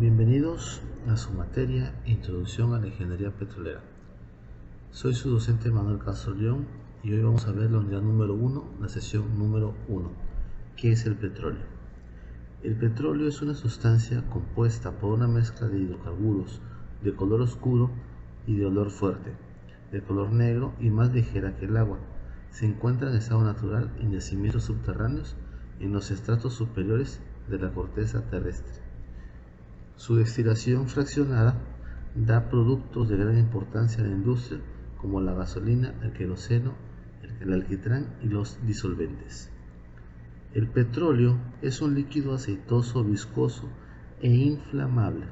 Bienvenidos a su materia Introducción a la Ingeniería Petrolera. Soy su docente Manuel Castro León y hoy vamos a ver la unidad número 1, la sesión número 1. ¿Qué es el petróleo? El petróleo es una sustancia compuesta por una mezcla de hidrocarburos de color oscuro y de olor fuerte, de color negro y más ligera que el agua. Se encuentra en estado natural en yacimientos subterráneos en los estratos superiores de la corteza terrestre. Su destilación fraccionada da productos de gran importancia en la industria como la gasolina, el queroseno, el alquitrán y los disolventes. El petróleo es un líquido aceitoso, viscoso e inflamable,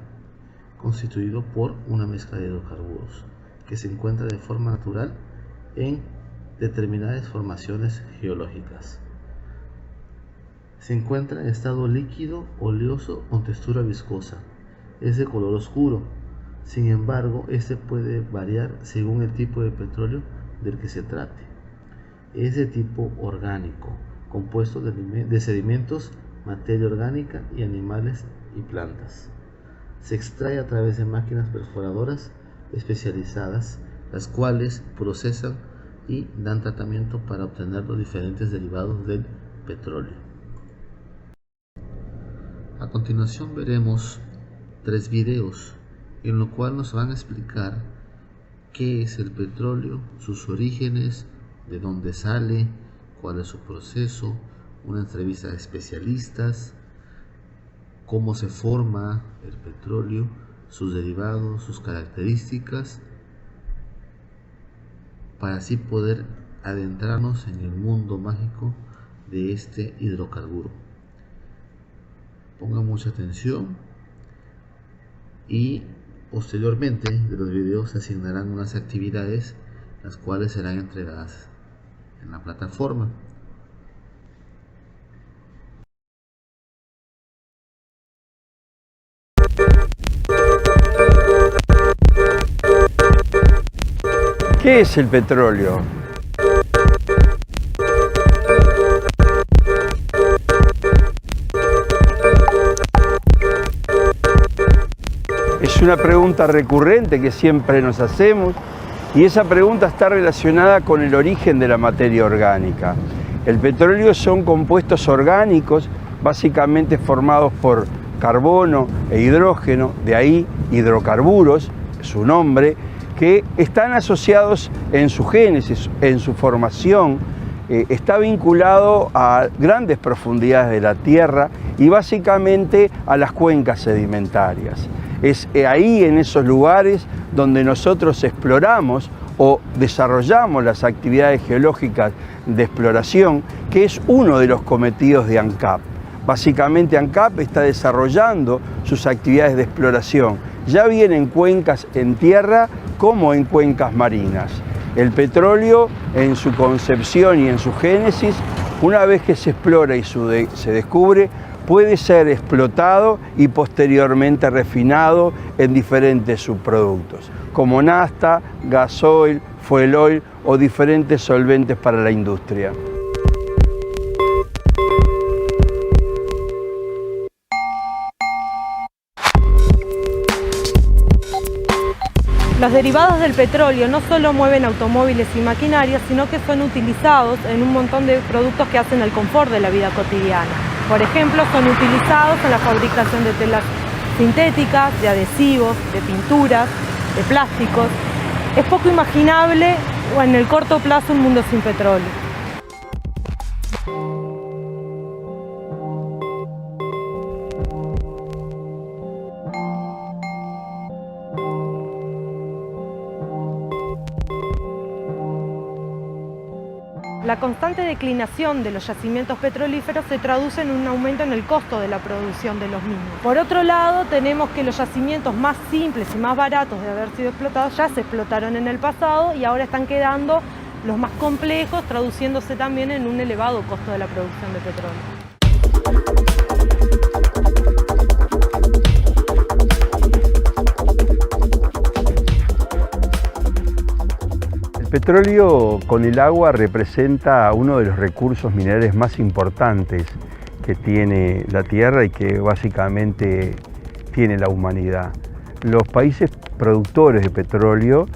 constituido por una mezcla de hidrocarburos que se encuentra de forma natural en determinadas formaciones geológicas. Se encuentra en estado líquido, oleoso o textura viscosa. Es de color oscuro. Sin embargo, este puede variar según el tipo de petróleo del que se trate. Es de tipo orgánico, compuesto de sedimentos, materia orgánica y animales y plantas. Se extrae a través de máquinas perforadoras especializadas, las cuales procesan y dan tratamiento para obtener los diferentes derivados del petróleo. A continuación veremos 3 videos en los cuales nos van a explicar qué es el petróleo, sus orígenes, de dónde sale, cuál es su proceso, una entrevista de especialistas, cómo se forma el petróleo, sus derivados, sus características, para así poder adentrarnos en el mundo mágico de este hidrocarburo. Pongan mucha atención y posteriormente de los videos se asignarán unas actividades las cuales serán entregadas en la plataforma. ¿Qué es el petróleo? Es una pregunta recurrente que siempre nos hacemos y esa pregunta está relacionada con el origen de la materia orgánica. El petróleo son compuestos orgánicos básicamente formados por carbono e hidrógeno, de ahí hidrocarburos, su nombre, que están asociados en su génesis, en su formación, está vinculado a grandes profundidades de la tierra y básicamente a las cuencas sedimentarias. Es ahí, en esos lugares, donde nosotros exploramos o desarrollamos las actividades geológicas de exploración, que es uno de los cometidos de ANCAP. Básicamente ANCAP está desarrollando sus actividades de exploración, ya bien en cuencas en tierra como en cuencas marinas. El petróleo, en su concepción y en su génesis, una vez que se explora y se descubre, puede ser explotado y posteriormente refinado en diferentes subproductos, como nafta, gasoil, fuel oil o diferentes solventes para la industria. Los derivados del petróleo no solo mueven automóviles y maquinarias, sino que son utilizados en un montón de productos que hacen el confort de la vida cotidiana. Por ejemplo, son utilizados en la fabricación de telas sintéticas, de adhesivos, de pinturas, de plásticos. Es poco imaginable o en el corto plazo un mundo sin petróleo. La constante declinación de los yacimientos petrolíferos se traduce en un aumento en el costo de la producción de los mismos. Por otro lado, tenemos que los yacimientos más simples y más baratos de haber sido explotados ya se explotaron en el pasado y ahora están quedando los más complejos, traduciéndose también en un elevado costo de la producción de petróleo. El petróleo con el agua representa uno de los recursos minerales más importantes que tiene la Tierra y que básicamente tiene la humanidad. Los países productores de petróleo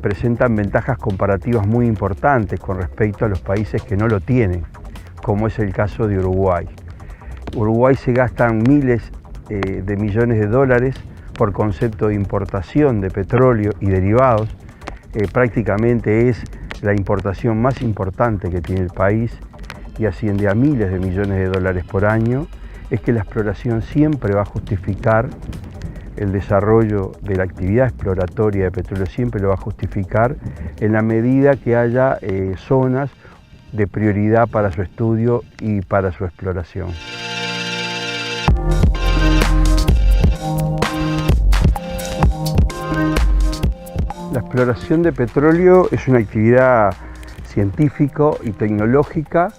presentan ventajas comparativas muy importantes con respecto a los países que no lo tienen, como es el caso de Uruguay. Uruguay se gastan miles de millones de dólares por concepto de importación de petróleo y derivados. Prácticamente es la importación más importante que tiene el país y asciende a miles de millones de dólares por año. Es que la exploración siempre va a justificar el desarrollo de la actividad exploratoria de petróleo, siempre lo va a justificar en la medida que haya zonas de prioridad para su estudio y para su exploración. La exploración de petróleo es una actividad científica y tecnológica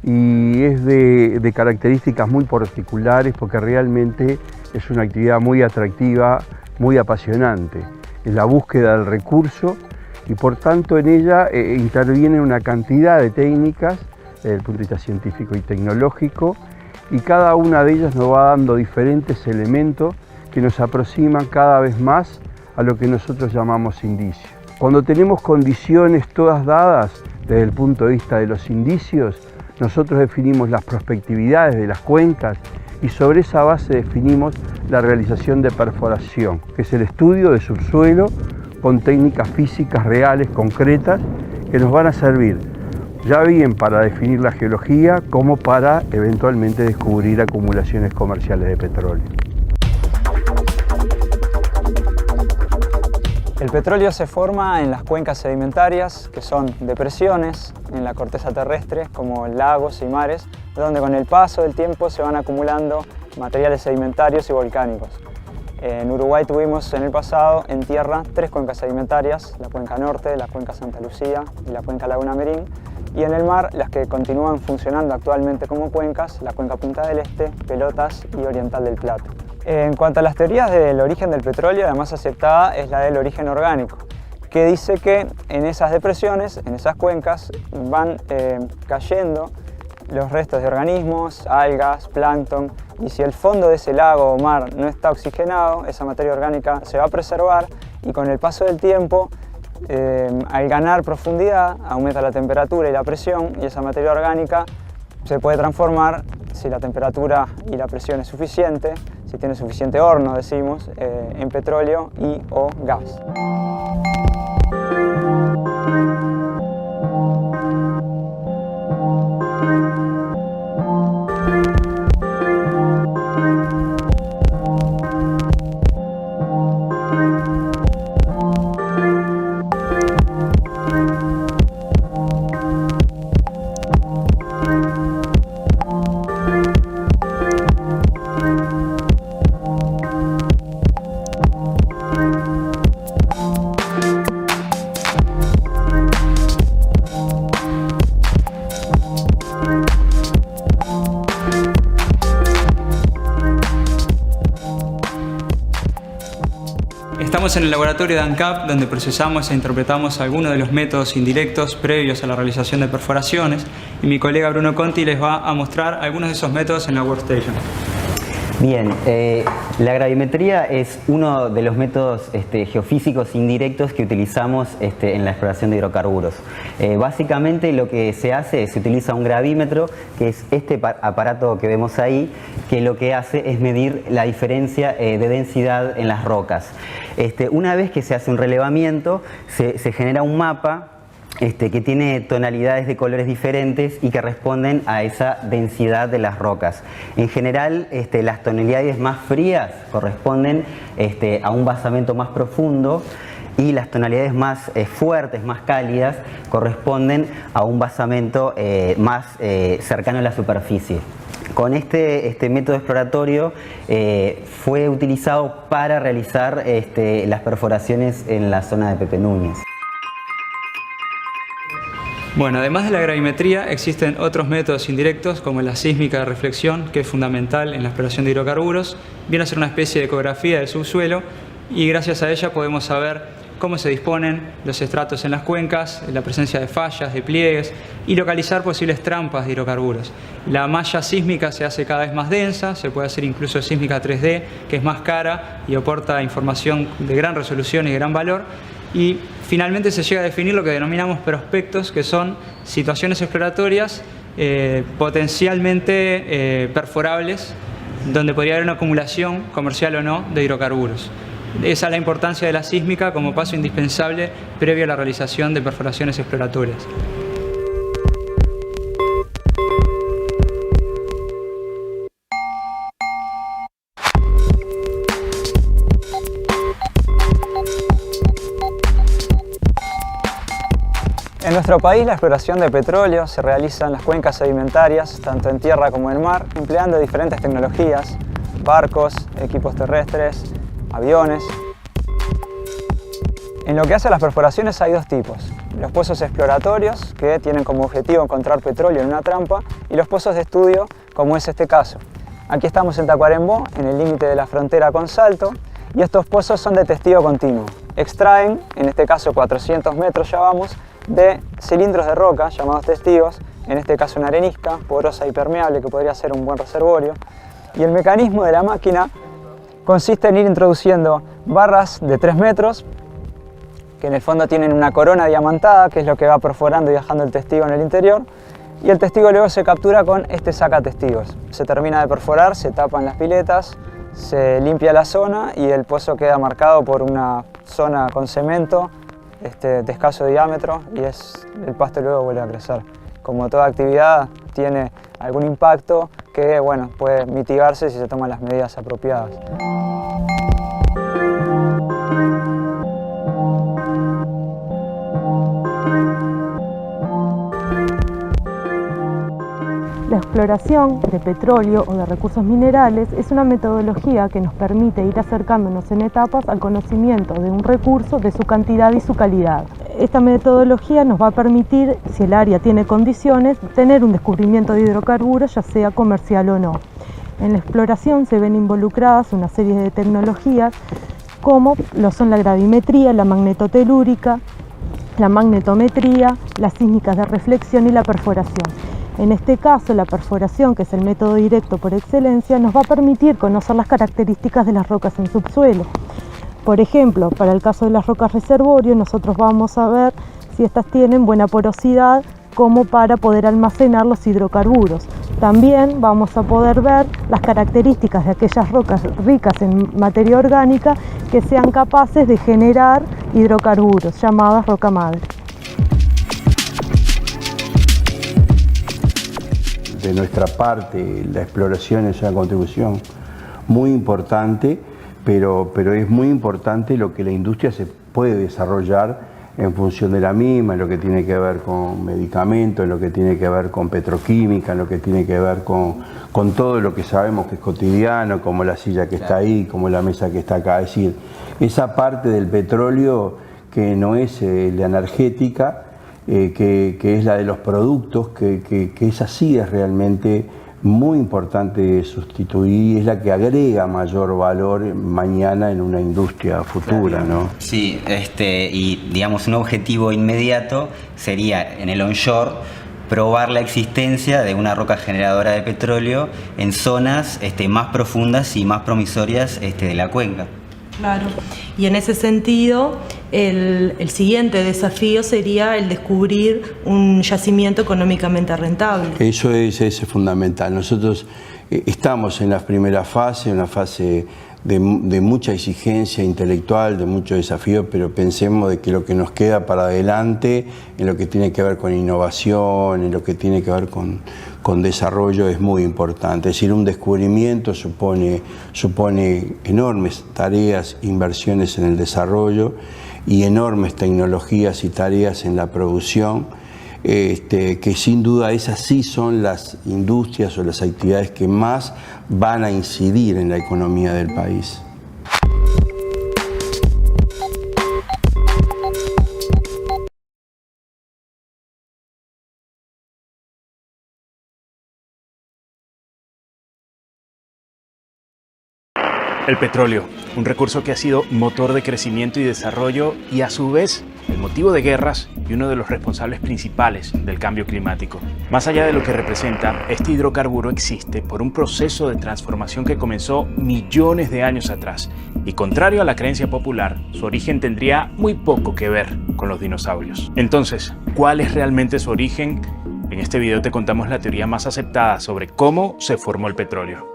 y es de características muy particulares porque realmente es una actividad muy atractiva, muy apasionante. Es la búsqueda del recurso y por tanto en ella interviene una cantidad de técnicas desde el punto de vista científico y tecnológico y cada una de ellas nos va dando diferentes elementos que nos aproximan cada vez más a lo que nosotros llamamos indicios. Cuando tenemos condiciones todas dadas desde el punto de vista de los indicios, nosotros definimos las prospectividades de las cuencas y sobre esa base definimos la realización de perforación, que es el estudio de subsuelo con técnicas físicas reales, concretas, que nos van a servir ya bien para definir la geología como para eventualmente descubrir acumulaciones comerciales de petróleo. El petróleo se forma en las cuencas sedimentarias, que son depresiones en la corteza terrestre, como lagos y mares, donde con el paso del tiempo se van acumulando materiales sedimentarios y volcánicos. En Uruguay tuvimos en el pasado en tierra 3 cuencas sedimentarias, la cuenca norte, la cuenca Santa Lucía y la cuenca Laguna Merín, y en el mar las que continúan funcionando actualmente como cuencas, la cuenca Punta del Este, Pelotas y Oriental del Plata. En cuanto a las teorías del origen del petróleo, la más aceptada es la del origen orgánico, que dice que en esas depresiones, en esas cuencas, van cayendo los restos de organismos, algas, plancton, y si el fondo de ese lago o mar no está oxigenado, esa materia orgánica se va a preservar y con el paso del tiempo, al ganar profundidad, aumenta la temperatura y la presión y esa materia orgánica se puede transformar, si la temperatura y la presión es suficiente, si tiene suficiente horno, decimos, en petróleo y o gas. Estamos en el laboratorio de ANCAP, donde procesamos e interpretamos algunos de los métodos indirectos previos a la realización de perforaciones, y mi colega Bruno Conti les va a mostrar algunos de esos métodos en la workstation. Bien, la gravimetría es uno de los métodos geofísicos indirectos que utilizamos en la exploración de hidrocarburos. Básicamente lo que se hace es se utiliza un gravímetro, que es este aparato que vemos ahí, que lo que hace es medir la diferencia de densidad en las rocas. Una vez que se hace un relevamiento, se genera un mapa que tiene tonalidades de colores diferentes y que responden a esa densidad de las rocas. En general, las tonalidades más frías corresponden a un basamento más profundo y las tonalidades más fuertes, más cálidas, corresponden a un basamento más cercano a la superficie. Con este método exploratorio fue utilizado para realizar las perforaciones en la zona de Pepe Núñez. Bueno, además de la gravimetría, existen otros métodos indirectos como la sísmica de reflexión, que es fundamental en la exploración de hidrocarburos. Viene a ser una especie de ecografía del subsuelo y gracias a ella podemos saber cómo se disponen los estratos en las cuencas, la presencia de fallas, de pliegues y localizar posibles trampas de hidrocarburos. La malla sísmica se hace cada vez más densa, se puede hacer incluso sísmica 3D, que es más cara y aporta información de gran resolución y gran valor. Y finalmente se llega a definir lo que denominamos prospectos, que son situaciones exploratorias potencialmente perforables, donde podría haber una acumulación, comercial o no, de hidrocarburos. Esa es la importancia de la sísmica como paso indispensable previo a la realización de perforaciones exploratorias. En nuestro país la exploración de petróleo se realiza en las cuencas sedimentarias, tanto en tierra como en mar, empleando diferentes tecnologías, barcos, equipos terrestres, aviones. En lo que hace a las perforaciones hay dos tipos: los pozos exploratorios, que tienen como objetivo encontrar petróleo en una trampa, y los pozos de estudio, como es este caso. Aquí estamos en Tacuarembó, en el límite de la frontera con Salto, y estos pozos son de testigo continuo. Extraen, en este caso 400 metros ya vamos, de cilindros de roca llamados testigos, en este caso una arenisca porosa y permeable que podría ser un buen reservorio. Y el mecanismo de la máquina consiste en ir introduciendo barras de 3 metros, que en el fondo tienen una corona diamantada, que es lo que va perforando y dejando el testigo en el interior, y el testigo luego se captura con este sacatestigos. Se termina de perforar, se tapan las piletas, se limpia la zona y el pozo queda marcado por una zona con cemento de escaso diámetro, y el pasto luego vuelve a crecer. Como toda actividad tiene algún impacto que puede mitigarse si se toman las medidas apropiadas. La exploración de petróleo o de recursos minerales es una metodología que nos permite ir acercándonos en etapas al conocimiento de un recurso, de su cantidad y su calidad. Esta metodología nos va a permitir, si el área tiene condiciones, tener un descubrimiento de hidrocarburos, ya sea comercial o no. En la exploración se ven involucradas una serie de tecnologías como lo son la gravimetría, la magnetotelúrica, la magnetometría, las sísmicas de reflexión y la perforación. En este caso, la perforación, que es el método directo por excelencia, nos va a permitir conocer las características de las rocas en subsuelo. Por ejemplo, para el caso de las rocas reservorio, nosotros vamos a ver si estas tienen buena porosidad como para poder almacenar los hidrocarburos. También vamos a poder ver las características de aquellas rocas ricas en materia orgánica que sean capaces de generar hidrocarburos, llamadas roca madre. De nuestra parte, la exploración es una contribución muy importante, pero es muy importante lo que la industria se puede desarrollar en función de la misma, en lo que tiene que ver con medicamentos, en lo que tiene que ver con petroquímica, en lo que tiene que ver con todo lo que sabemos que es cotidiano, como la silla que está ahí, como la mesa que está acá. Es decir, esa parte del petróleo que no es la energética, que es la de los productos, que esa sí es realmente muy importante sustituir, es la que agrega mayor valor mañana en una industria futura, ¿no? Sí, y digamos un objetivo inmediato sería en el onshore probar la existencia de una roca generadora de petróleo en zonas más profundas y más promisorias de la cuenca. Claro, y en ese sentido el siguiente desafío sería el descubrir un yacimiento económicamente rentable. Eso es fundamental. Nosotros estamos en la primera fase, una fase de mucha exigencia intelectual, de mucho desafío, pero pensemos de que lo que nos queda para adelante, en lo que tiene que ver con innovación, en lo que tiene que ver con desarrollo, es muy importante. Es decir, un descubrimiento supone enormes tareas, inversiones en el desarrollo y enormes tecnologías y tareas en la producción, que sin duda esas sí son las industrias o las actividades que más van a incidir en la economía del país. El petróleo, un recurso que ha sido motor de crecimiento y desarrollo y a su vez el motivo de guerras y uno de los responsables principales del cambio climático. Más allá de lo que representa, este hidrocarburo existe por un proceso de transformación que comenzó millones de años atrás y, contrario a la creencia popular, su origen tendría muy poco que ver con los dinosaurios. Entonces, ¿cuál es realmente su origen? En este video te contamos la teoría más aceptada sobre cómo se formó el petróleo.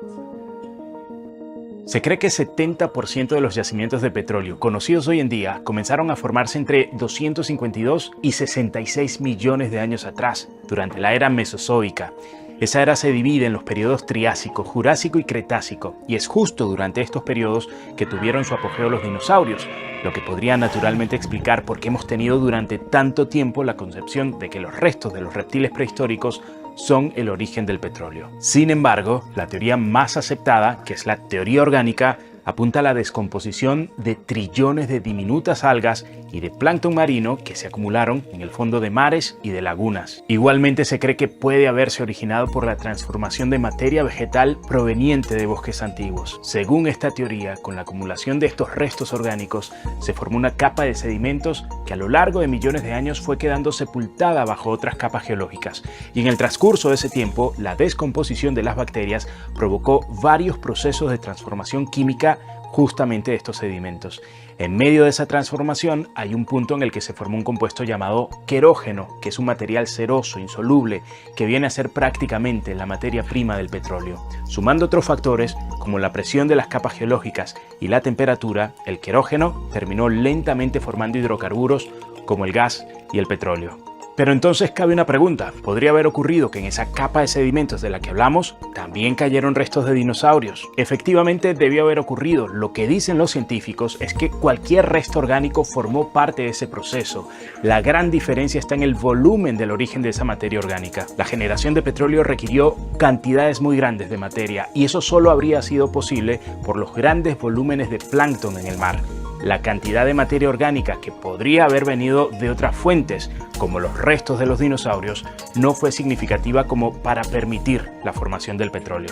Se cree que 70% de los yacimientos de petróleo conocidos hoy en día comenzaron a formarse entre 252 y 66 millones de años atrás, durante la era Mesozoica. Esa era se divide en los periodos Triásico, Jurásico y Cretácico, y es justo durante estos periodos que tuvieron su apogeo los dinosaurios, lo que podría naturalmente explicar por qué hemos tenido durante tanto tiempo la concepción de que los restos de los reptiles prehistóricos son el origen del petróleo. Sin embargo, la teoría más aceptada, que es la teoría orgánica, apunta a la descomposición de trillones de diminutas algas y de plancton marino que se acumularon en el fondo de mares y de lagunas. Igualmente se cree que puede haberse originado por la transformación de materia vegetal proveniente de bosques antiguos. Según esta teoría, con la acumulación de estos restos orgánicos, se formó una capa de sedimentos que a lo largo de millones de años fue quedando sepultada bajo otras capas geológicas. Y en el transcurso de ese tiempo, la descomposición de las bacterias provocó varios procesos de transformación química justamente de estos sedimentos. En medio de esa transformación hay un punto en el que se formó un compuesto llamado querógeno, que es un material ceroso, insoluble, que viene a ser prácticamente la materia prima del petróleo. Sumando otros factores, como la presión de las capas geológicas y la temperatura, el querógeno terminó lentamente formando hidrocarburos como el gas y el petróleo. Pero entonces cabe una pregunta, ¿podría haber ocurrido que en esa capa de sedimentos de la que hablamos también cayeron restos de dinosaurios? Efectivamente debió haber ocurrido. Lo que dicen los científicos es que cualquier resto orgánico formó parte de ese proceso. La gran diferencia está en el volumen del origen de esa materia orgánica. La generación de petróleo requirió cantidades muy grandes de materia y eso solo habría sido posible por los grandes volúmenes de plancton en el mar. La cantidad de materia orgánica que podría haber venido de otras fuentes, como los restos de los dinosaurios, no fue significativa como para permitir la formación del petróleo.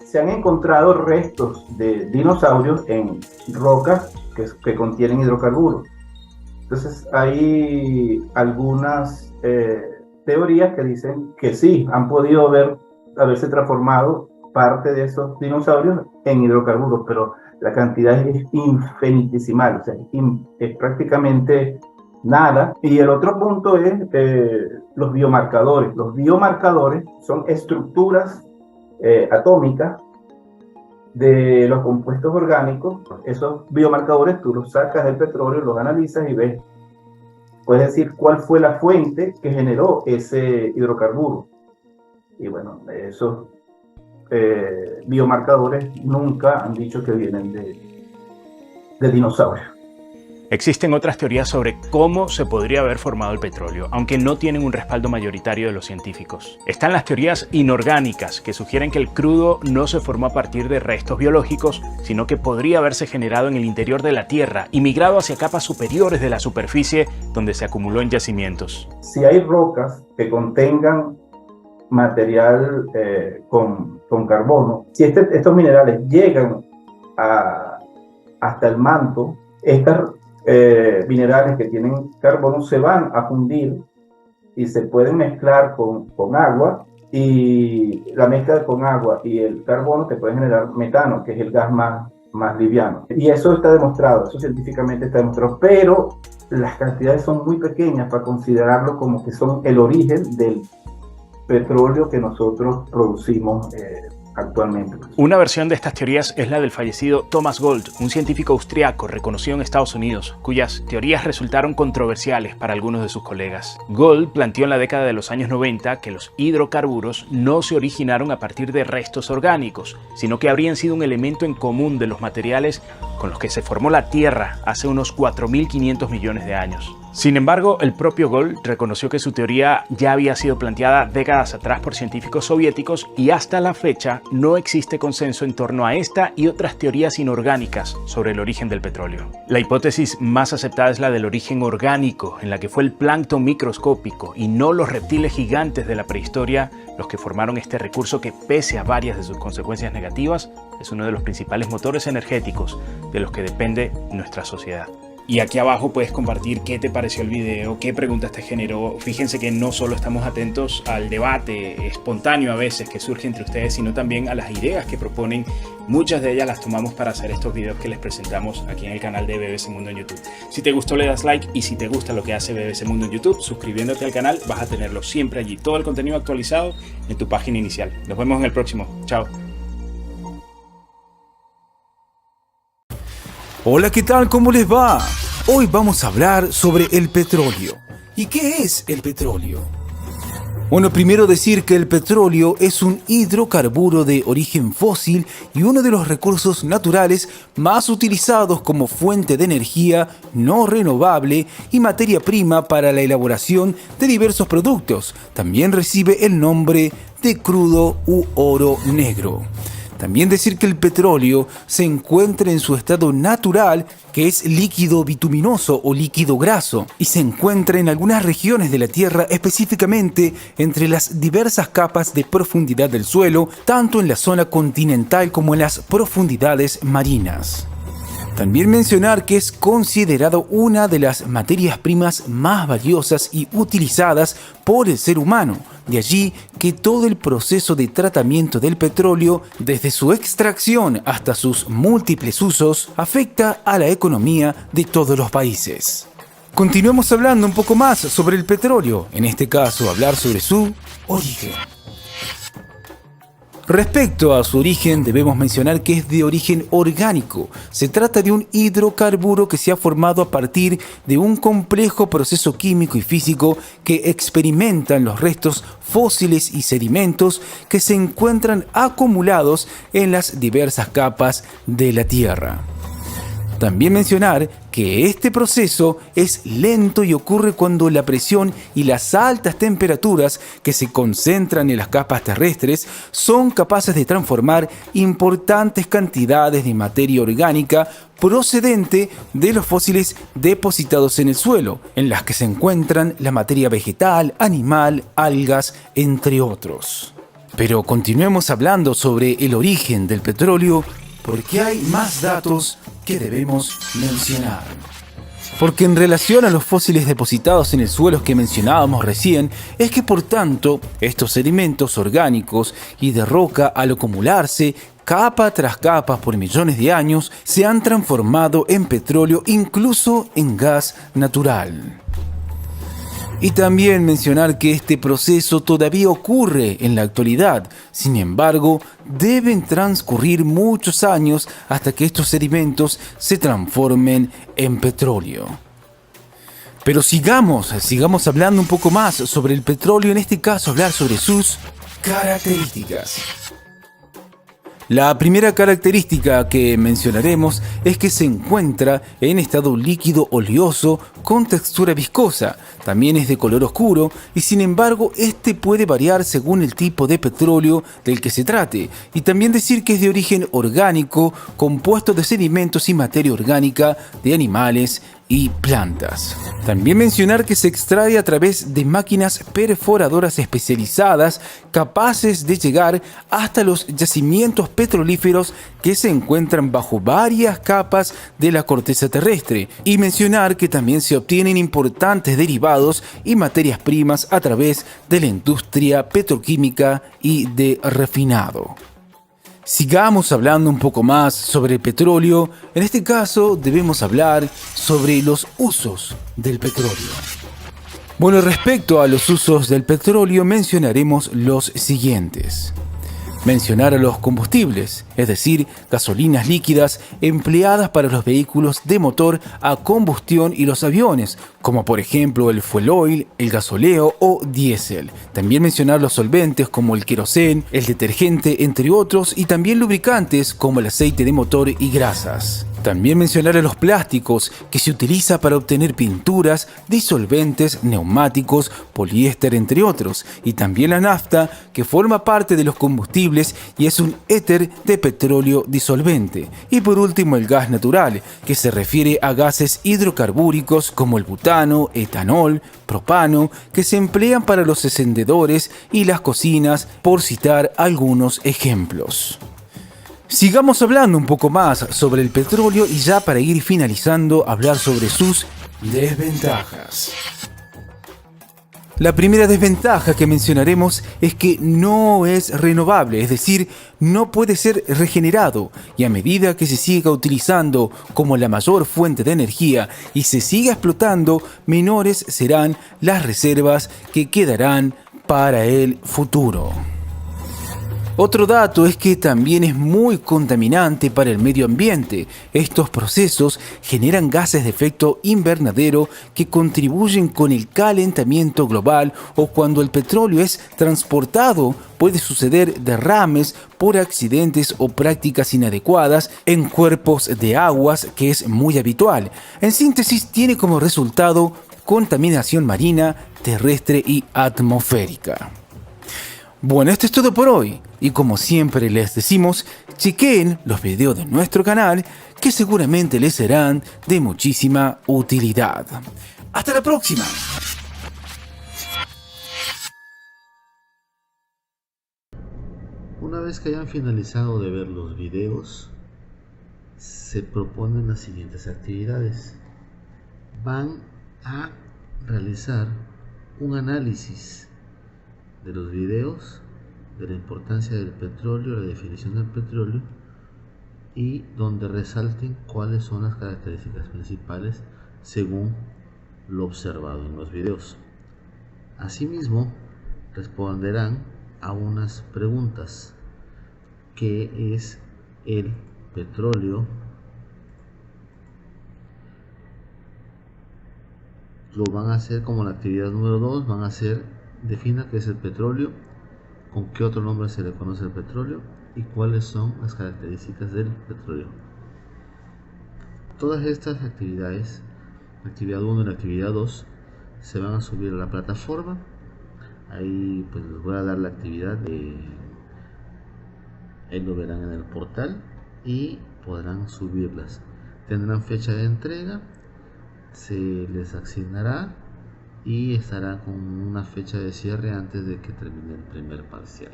Se han encontrado restos de dinosaurios en rocas que contienen hidrocarburos. Entonces hay algunas teorías que dicen que sí, han podido haberse transformado parte de esos dinosaurios en hidrocarburos, pero la cantidad es infinitesimal, o sea, es prácticamente nada. Y el otro punto es los biomarcadores. Los biomarcadores son estructuras atómicas de los compuestos orgánicos. Esos biomarcadores tú los sacas del petróleo, los analizas y ves, puedes decir cuál fue la fuente que generó ese hidrocarburo. Y bueno, esos biomarcadores nunca han dicho que vienen de dinosaurios. Existen otras teorías sobre cómo se podría haber formado el petróleo, aunque no tienen un respaldo mayoritario de los científicos. Están las teorías inorgánicas, que sugieren que el crudo no se formó a partir de restos biológicos, sino que podría haberse generado en el interior de la Tierra y migrado hacia capas superiores de la superficie, donde se acumuló en yacimientos. Si hay rocas que contengan material con carbono, si estos minerales llegan hasta el manto, estos minerales que tienen carbono se van a fundir y se pueden mezclar con agua, y la mezcla con agua y el carbono te puede generar metano, que es el gas más liviano. Y eso está demostrado, eso científicamente está demostrado, pero las cantidades son muy pequeñas para considerarlo como que son el origen del petróleo que nosotros producimos actualmente. Una versión de estas teorías es la del fallecido Thomas Gold, un científico austriaco reconocido en Estados Unidos, cuyas teorías resultaron controversiales para algunos de sus colegas. Gold planteó en la década de los años 90 que los hidrocarburos no se originaron a partir de restos orgánicos, sino que habrían sido un elemento en común de los materiales con los que se formó la Tierra hace unos 4.500 millones de años. Sin embargo, el propio Gold reconoció que su teoría ya había sido planteada décadas atrás por científicos soviéticos y hasta la fecha no existe consenso en torno a esta y otras teorías inorgánicas sobre el origen del petróleo. La hipótesis más aceptada es la del origen orgánico, en la que fue el plancton microscópico y no los reptiles gigantes de la prehistoria los que formaron este recurso que, pese a varias de sus consecuencias negativas, es uno de los principales motores energéticos de los que depende nuestra sociedad. Y aquí abajo puedes compartir qué te pareció el video, qué preguntas te generó. Fíjense que no solo estamos atentos al debate espontáneo a veces que surge entre ustedes, sino también a las ideas que proponen. Muchas de ellas las tomamos para hacer estos videos que les presentamos aquí en el canal de BBC Mundo en YouTube. Si te gustó le das like, y si te gusta lo que hace BBC Mundo en YouTube, suscribiéndote al canal, vas a tenerlo siempre allí, todo el contenido actualizado en tu página inicial. Nos vemos en el próximo. Chao. Hola, ¿qué tal? ¿Cómo les va? Hoy vamos a hablar sobre el petróleo. ¿Y qué es el petróleo? Bueno, primero decir que el petróleo es un hidrocarburo de origen fósil y uno de los recursos naturales más utilizados como fuente de energía no renovable y materia prima para la elaboración de diversos productos. También recibe el nombre de crudo u oro negro. También decir que el petróleo se encuentra en su estado natural, que es líquido bituminoso o líquido graso, y se encuentra en algunas regiones de la Tierra, específicamente entre las diversas capas de profundidad del suelo, tanto en la zona continental como en las profundidades marinas. También mencionar que es considerado una de las materias primas más valiosas y utilizadas por el ser humano. De allí que todo el proceso de tratamiento del petróleo, desde su extracción hasta sus múltiples usos, afecta a la economía de todos los países. Continuemos hablando un poco más sobre el petróleo, en este caso hablar sobre su origen. Respecto a su origen, debemos mencionar que es de origen orgánico. Se trata de un hidrocarburo que se ha formado a partir de un complejo proceso químico y físico que experimentan los restos fósiles y sedimentos que se encuentran acumulados en las diversas capas de la Tierra. También mencionar que este proceso es lento y ocurre cuando la presión y las altas temperaturas que se concentran en las capas terrestres son capaces de transformar importantes cantidades de materia orgánica procedente de los fósiles depositados en el suelo, en las que se encuentran la materia vegetal, animal, algas, entre otros. Pero continuemos hablando sobre el origen del petróleo, porque hay más datos que debemos mencionar. Porque en relación a los fósiles depositados en el suelo que mencionábamos recién, es que por tanto estos sedimentos orgánicos y de roca, al acumularse capa tras capa por millones de años, se han transformado en petróleo, incluso en gas natural. Y también mencionar que este proceso todavía ocurre en la actualidad. Sin embargo, deben transcurrir muchos años hasta que estos sedimentos se transformen en petróleo. Pero sigamos hablando un poco más sobre el petróleo, en este caso hablar sobre sus características. La primera característica que mencionaremos es que se encuentra en estado líquido oleoso con textura viscosa. También es de color oscuro y sin embargo este puede variar según el tipo de petróleo del que se trate. Y también decir que es de origen orgánico, compuesto de sedimentos y materia orgánica de animales y plantas. También mencionar que se extrae a través de máquinas perforadoras especializadas capaces de llegar hasta los yacimientos petrolíferos que se encuentran bajo varias capas de la corteza terrestre. Y mencionar que también se obtienen importantes derivados y materias primas a través de la industria petroquímica y de refinado. Sigamos hablando un poco más sobre el petróleo. En este caso debemos hablar sobre los usos del petróleo. Bueno, respecto a los usos del petróleo mencionaremos los siguientes. Mencionar a los combustibles, es decir, gasolinas líquidas empleadas para los vehículos de motor a combustión y los aviones, como por ejemplo el fuel oil, el gasoleo o diésel. También mencionar los solventes como el querosén, el detergente, entre otros, y también lubricantes como el aceite de motor y grasas. También mencionar a los plásticos, que se utiliza para obtener pinturas, disolventes, neumáticos, poliéster, entre otros. Y también la nafta, que forma parte de los combustibles y es un éter de petróleo disolvente. Y por último, el gas natural, que se refiere a gases hidrocarbúricos como el butano, etanol, propano, que se emplean para los encendedores y las cocinas, por citar algunos ejemplos. Sigamos hablando un poco más sobre el petróleo y ya para ir finalizando, hablar sobre sus desventajas. La primera desventaja que mencionaremos es que no es renovable, es decir, no puede ser regenerado, y a medida que se siga utilizando como la mayor fuente de energía y se siga explotando, menores serán las reservas que quedarán para el futuro. Otro dato es que también es muy contaminante para el medio ambiente. Estos procesos generan gases de efecto invernadero que contribuyen con el calentamiento global, o cuando el petróleo es transportado puede suceder derrames por accidentes o prácticas inadecuadas en cuerpos de aguas, que es muy habitual. En síntesis, tiene como resultado contaminación marina, terrestre y atmosférica. Bueno, esto es todo por hoy, y como siempre les decimos, chequen los videos de nuestro canal, que seguramente les serán de muchísima utilidad. ¡Hasta la próxima! Una vez que hayan finalizado de ver los videos, se proponen las siguientes actividades. Van a realizar un análisis de los videos, de la importancia del petróleo, la definición del petróleo, y donde resalten cuáles son las características principales según lo observado en los videos. Asimismo, responderán a unas preguntas: ¿qué es el petróleo? Lo van a hacer como la actividad número 2, van a hacer: defina qué es el petróleo, con qué otro nombre se le conoce el petróleo y cuáles son las características del petróleo. Todas estas actividades, la actividad 1 y la actividad 2, se van a subir a la plataforma. Ahí pues les voy a dar la actividad, ahí lo verán en el portal y podrán subirlas. Tendrán fecha de entrega, se les asignará y estará con una fecha de cierre antes de que termine el primer parcial.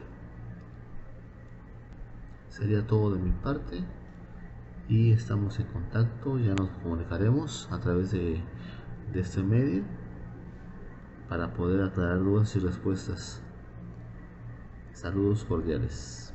Sería todo de mi parte y estamos en contacto. Ya nos comunicaremos a través de este medio para poder aclarar dudas y respuestas. Saludos cordiales.